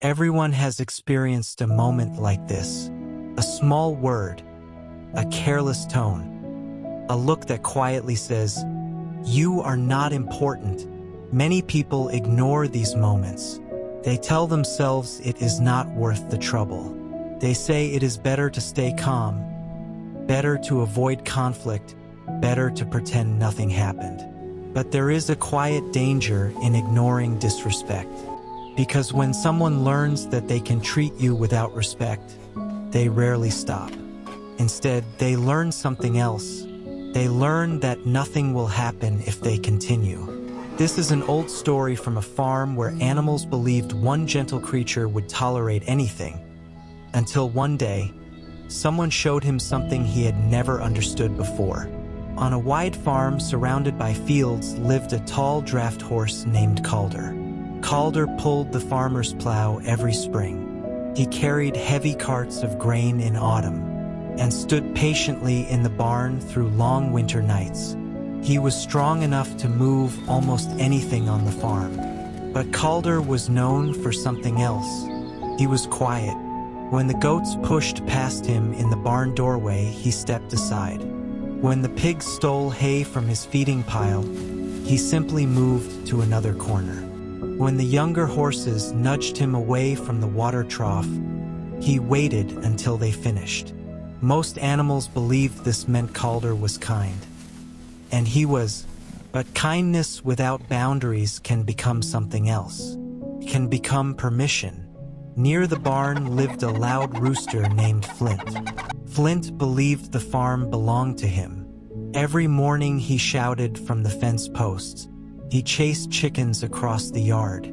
Everyone has experienced a moment like this. A small word, a careless tone, a look that quietly says, "You are not important." Many people ignore these moments. They tell themselves it is not worth the trouble. They say it is better to stay calm, better to avoid conflict, better to pretend nothing happened. But there is a quiet danger in ignoring disrespect. Because when someone learns that they can treat you without respect, they rarely stop. Instead, they learn something else. They learn that nothing will happen if they continue. This is an old story from a farm where animals believed one gentle creature would tolerate anything, until one day, someone showed him something he had never understood before. On a wide farm surrounded by fields lived a tall draft horse named Calder. Calder pulled the farmer's plow every spring. He carried heavy carts of grain in autumn and stood patiently in the barn through long winter nights. He was strong enough to move almost anything on the farm. But Calder was known for something else. He was quiet. When the goats pushed past him in the barn doorway, he stepped aside. When the pigs stole hay from his feeding pile, he simply moved to another corner. When the younger horses nudged him away from the water trough, he waited until they finished. Most animals believed this meant Calder was kind. And he was, but kindness without boundaries can become something else. It can become permission. Near the barn lived a loud rooster named Flint. Flint believed the farm belonged to him. Every morning he shouted from the fence posts. He chased chickens across the yard,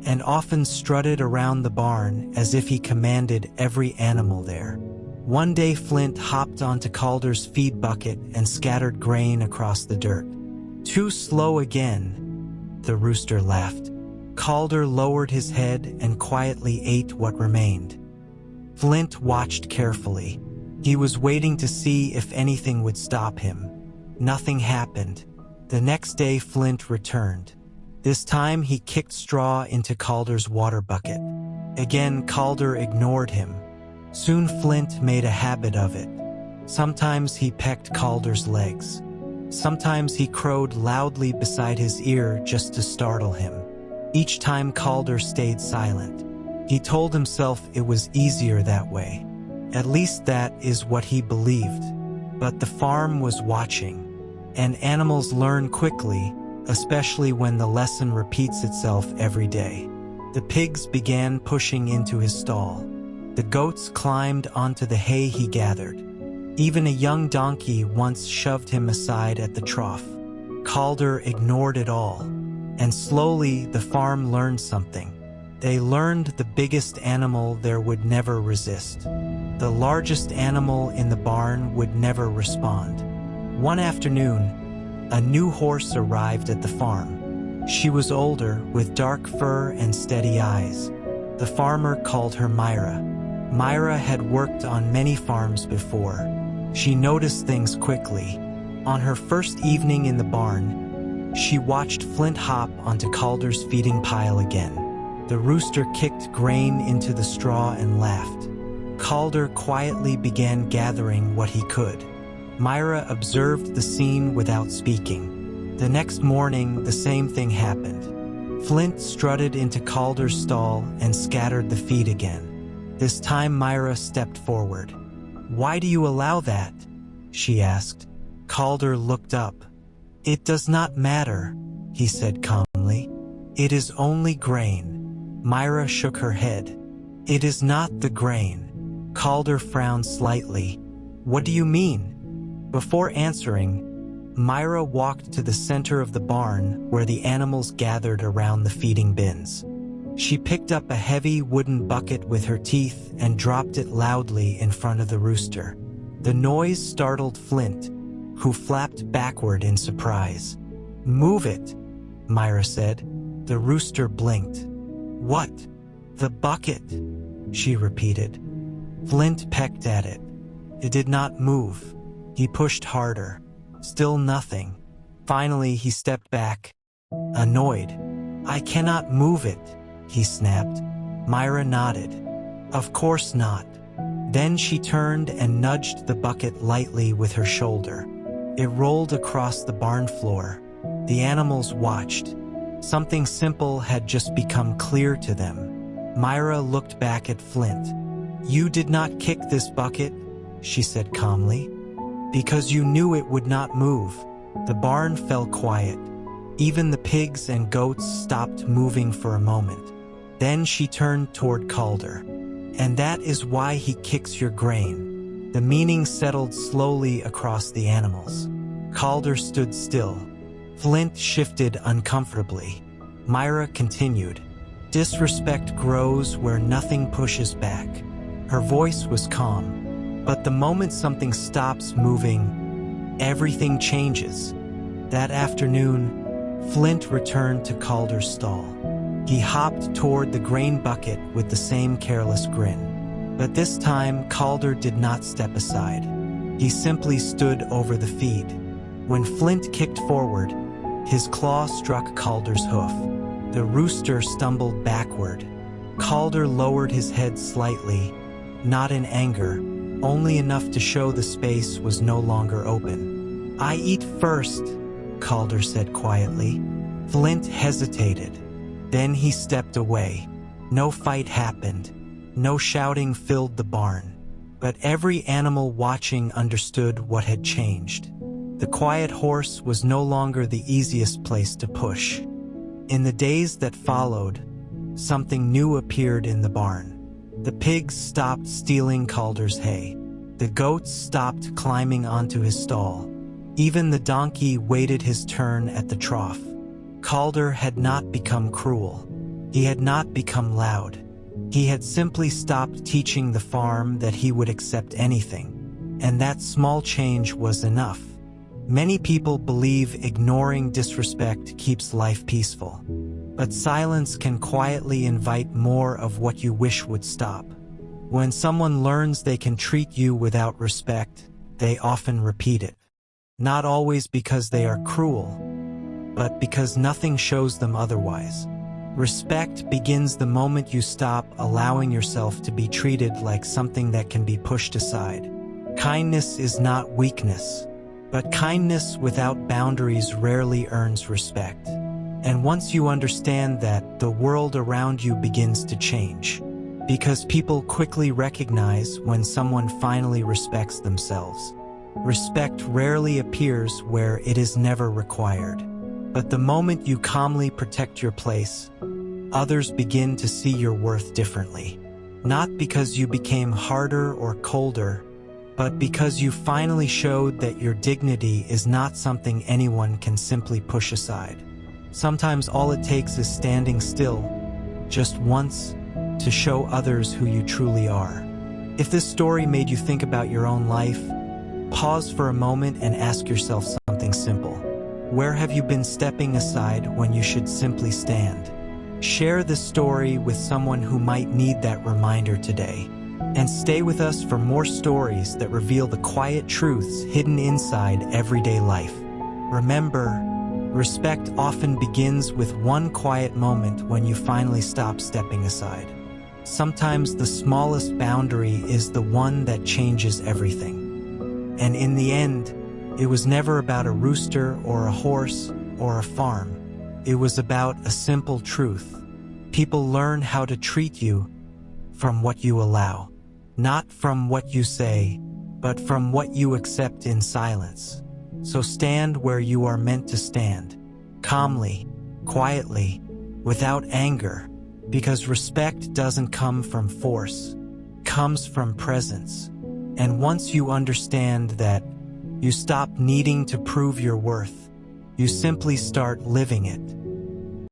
and often strutted around the barn as if he commanded every animal there. One day Flint hopped onto Calder's feed bucket and scattered grain across the dirt. "Too slow again," the rooster laughed. Calder lowered his head and quietly ate what remained. Flint watched carefully. He was waiting to see if anything would stop him. Nothing happened. The next day Flint returned. This time he kicked straw into Calder's water bucket. Again Calder ignored him. Soon Flint made a habit of it. Sometimes he pecked Calder's legs. Sometimes he crowed loudly beside his ear just to startle him. Each time Calder stayed silent. He told himself it was easier that way. At least that is what he believed. But the farm was watching. And animals learn quickly, especially when the lesson repeats itself every day. The pigs began pushing into his stall. The goats climbed onto the hay he gathered. Even a young donkey once shoved him aside at the trough. Calder ignored it all. And slowly the farm learned something. They learned the biggest animal there would never resist. The largest animal in the barn would never respond. One afternoon, a new horse arrived at the farm. She was older, with dark fur and steady eyes. The farmer called her Myra. Myra had worked on many farms before. She noticed things quickly. On her first evening in the barn, she watched Flint hop onto Calder's feeding pile again. The rooster kicked grain into the straw and laughed. Calder quietly began gathering what he could. Myra observed the scene without speaking. The next morning, the same thing happened. Flint strutted into Calder's stall and scattered the feed again. This time Myra stepped forward. "Why do you allow that?" she asked. Calder looked up. "It does not matter," he said calmly. "It is only grain." Myra shook her head. "It is not the grain." Calder frowned slightly. "What do you mean?" Before answering, Myra walked to the center of the barn where the animals gathered around the feeding bins. She picked up a heavy wooden bucket with her teeth and dropped it loudly in front of the rooster. The noise startled Flint, who flapped backward in surprise. "Move it," Myra said. The rooster blinked. "What? The bucket?" she repeated. Flint pecked at it. It did not move. He pushed harder. Still nothing. Finally, he stepped back, annoyed. "I cannot move it," he snapped. Myra nodded. Of course not. Then she turned and nudged the bucket lightly with her shoulder. It rolled across the barn floor. The animals watched. Something simple had just become clear to them. Myra looked back at Flint. You did not kick this bucket, she said calmly, because you knew it would not move. The barn fell quiet. Even the pigs and goats stopped moving for a moment. Then she turned toward Calder. And that is why he kicks your grain. The meaning settled slowly across the animals. Calder stood still. Flint shifted uncomfortably. Myra continued. Disrespect grows where nothing pushes back. Her voice was calm. But the moment something stops moving, everything changes. That afternoon, Flint returned to Calder's stall. He hopped toward the grain bucket with the same careless grin. But this time, Calder did not step aside. He simply stood over the feed. When Flint kicked forward, his claw struck Calder's hoof. The rooster stumbled backward. Calder lowered his head slightly, not in anger, only enough to show the space was no longer open. I eat first, Calder said quietly. Flint hesitated. Then he stepped away. No fight happened. No shouting filled the barn. But every animal watching understood what had changed. The quiet horse was no longer the easiest place to push. In the days that followed, something new appeared in the barn. The pigs stopped stealing Calder's hay. The goats stopped climbing onto his stall. Even the donkey waited his turn at the trough. Calder had not become cruel. He had not become loud. He had simply stopped teaching the farm that he would accept anything. And that small change was enough. Many people believe ignoring disrespect keeps life peaceful. But silence can quietly invite more of what you wish would stop. When someone learns they can treat you without respect, they often repeat it. Not always because they are cruel, but because nothing shows them otherwise. Respect begins the moment you stop allowing yourself to be treated like something that can be pushed aside. Kindness is not weakness, but kindness without boundaries rarely earns respect. And once you understand that, the world around you begins to change. Because people quickly recognize when someone finally respects themselves. Respect rarely appears where it is never required. But the moment you calmly protect your place, others begin to see your worth differently. Not because you became harder or colder, but because you finally showed that your dignity is not something anyone can simply push aside. Sometimes all it takes is standing still, just once, to show others who you truly are. If this story made you think about your own life, pause for a moment and ask yourself something simple. Where have you been stepping aside when you should simply stand? Share this story with someone who might need that reminder today. And stay with us for more stories that reveal the quiet truths hidden inside everyday life. Remember, respect often begins with one quiet moment when you finally stop stepping aside. Sometimes the smallest boundary is the one that changes everything. And in the end, it was never about a rooster or a horse or a farm. It was about a simple truth. People learn how to treat you from what you allow. Not from what you say, but from what you accept in silence. So stand where you are meant to stand, calmly, quietly, without anger, because respect doesn't come from force, it comes from presence. And once you understand that, you stop needing to prove your worth. You simply start living it.